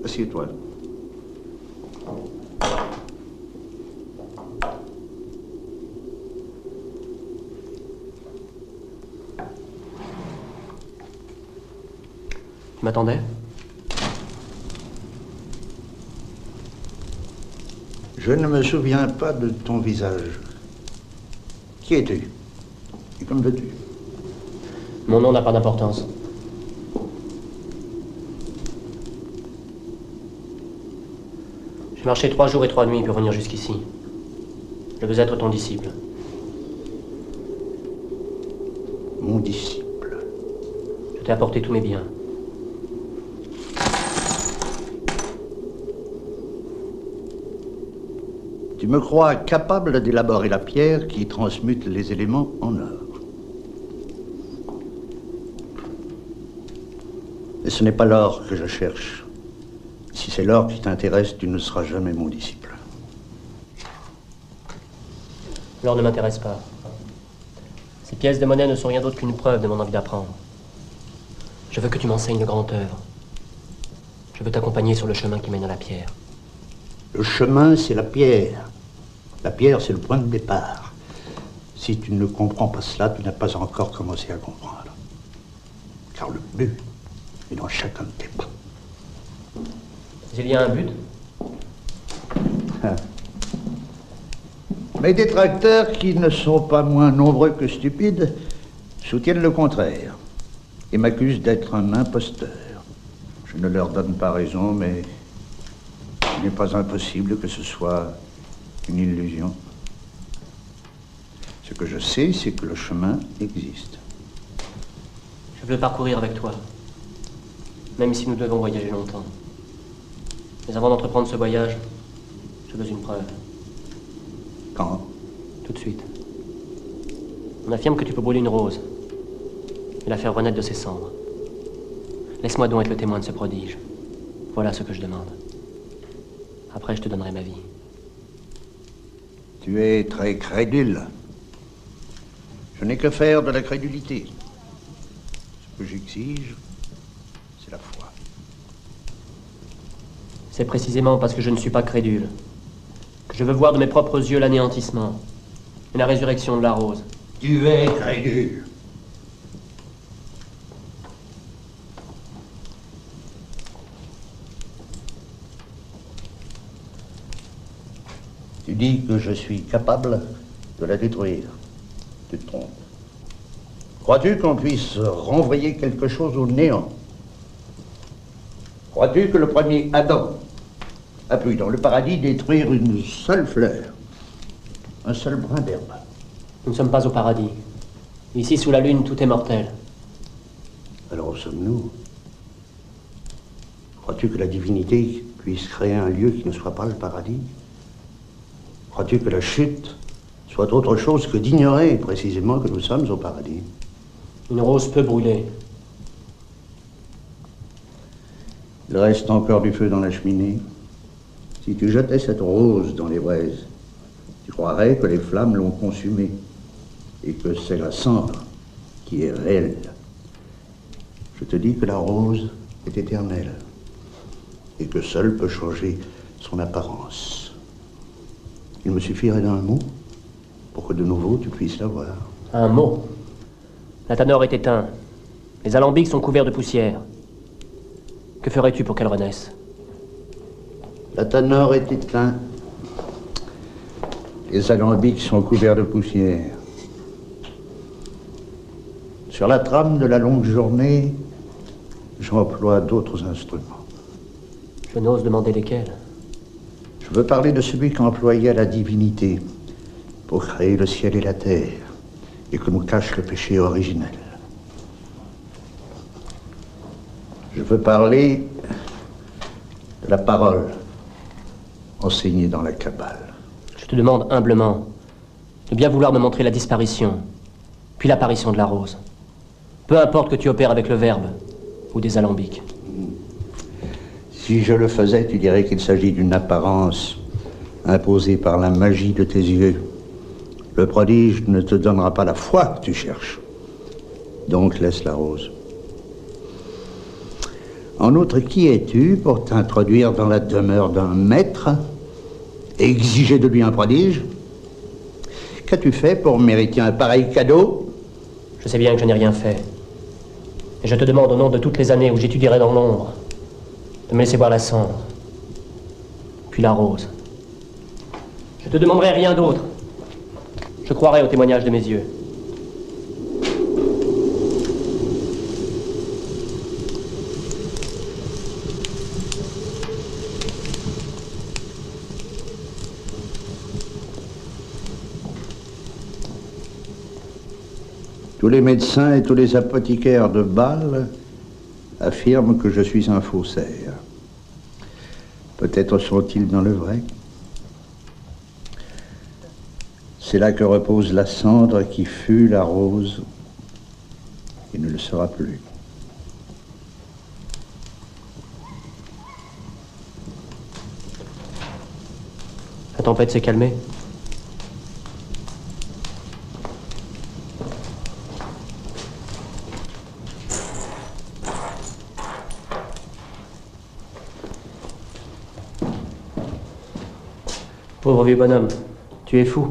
Assieds-toi. Tu m'attendais? Je ne me souviens pas de ton visage. Qui es-tu? Et comme veux-tu? Mon nom n'a pas d'importance. J'ai marché 3 jours et 3 nuits pour venir jusqu'ici. Je veux être ton disciple. Mon disciple. Je t'ai apporté tous mes biens. Tu me crois capable d'élaborer la pierre qui transmute les éléments en or. Et ce n'est pas l'or que je cherche. Si c'est l'or qui t'intéresse, tu ne seras jamais mon disciple. L'or ne m'intéresse pas. Ces pièces de monnaie ne sont rien d'autre qu'une preuve de mon envie d'apprendre. Je veux que tu m'enseignes le grand œuvre. Je veux t'accompagner sur le chemin qui mène à la pierre. Le chemin, c'est la pierre. La pierre, c'est le point de départ. Si tu ne comprends pas cela, tu n'as pas encore commencé à comprendre. Car le but est dans chacun de tes pas. Il y a un but? Mes détracteurs, qui ne sont pas moins nombreux que stupides, soutiennent le contraire et m'accusent d'être un imposteur. Je ne leur donne pas raison, mais il n'est pas impossible que ce soit une illusion. Ce que je sais, c'est que le chemin existe. Je veux le parcourir avec toi, même si nous devons voyager longtemps. Mais avant d'entreprendre ce voyage, je veux une preuve. Quand? Tout de suite. On affirme que tu peux brûler une rose et la faire renaître de ses cendres. Laisse-moi donc être le témoin de ce prodige. Voilà ce que je demande. Après, je te donnerai ma vie. Tu es très crédule. Je n'ai que faire de la crédulité. Ce que j'exige, c'est la foi. C'est précisément parce que je ne suis pas crédule que je veux voir de mes propres yeux l'anéantissement et la résurrection de la rose. Tu es crédule. Tu dis que je suis capable de la détruire. Tu te trompes. Crois-tu qu'on puisse renvoyer quelque chose au néant? Crois-tu que le premier Adam a pu, dans le paradis, détruire une seule fleur, un seul brin d'herbe? Nous ne sommes pas au paradis. Ici, sous la lune, tout est mortel. Alors où sommes-nous? Crois-tu que la divinité puisse créer un lieu qui ne soit pas le paradis? Crois-tu que la chute soit autre chose que d'ignorer précisément que nous sommes au paradis? Une rose peut brûler. Il reste encore du feu dans la cheminée. Si tu jetais cette rose dans les braises, tu croirais que les flammes l'ont consumée et que c'est la cendre qui est réelle. te dis que la rose est éternelle et que seul peut changer son apparence. Il me suffirait d'un mot pour que de nouveau tu puisses la voir. Un mot. La Tanor est éteinte. Les alambics sont couverts de poussière. Que ferais-tu pour qu'elle renaisse? La Tanor est éteinte. Les alambics sont couverts de poussière. Sur la trame de la longue journée, j'emploie d'autres instruments. Je n'ose demander lesquels. Je veux parler de celui qu'employa la divinité pour créer le ciel et la terre et que nous cache le péché originel. Je veux parler de la parole enseignée dans la Kabbale. Je te demande humblement de bien vouloir me montrer la disparition, puis l'apparition de la rose. Peu importe que tu opères avec le verbe ou des alambics. Si je le faisais, tu dirais qu'il s'agit d'une apparence imposée par la magie de tes yeux. Le prodige ne te donnera pas la foi que tu cherches. Donc laisse la rose. En outre, qui es-tu pour t'introduire dans la demeure d'un maître et exiger de lui un prodige? Qu'as-tu fait pour mériter un pareil cadeau? Je sais bien que je n'ai rien fait. Et je te demande au nom de toutes les années où j'étudierai dans l'ombre de me laisser voir la cendre, puis la rose. Je te demanderai rien d'autre. Je croirai au témoignage de mes yeux. Tous les médecins et tous les apothicaires de Bâle affirment que je suis un faussaire. Peut-être sont-ils dans le vrai. C'est là que repose la cendre qui fut la rose et ne le sera plus. La tempête s'est calmée. Pauvre vieux bonhomme, tu es fou.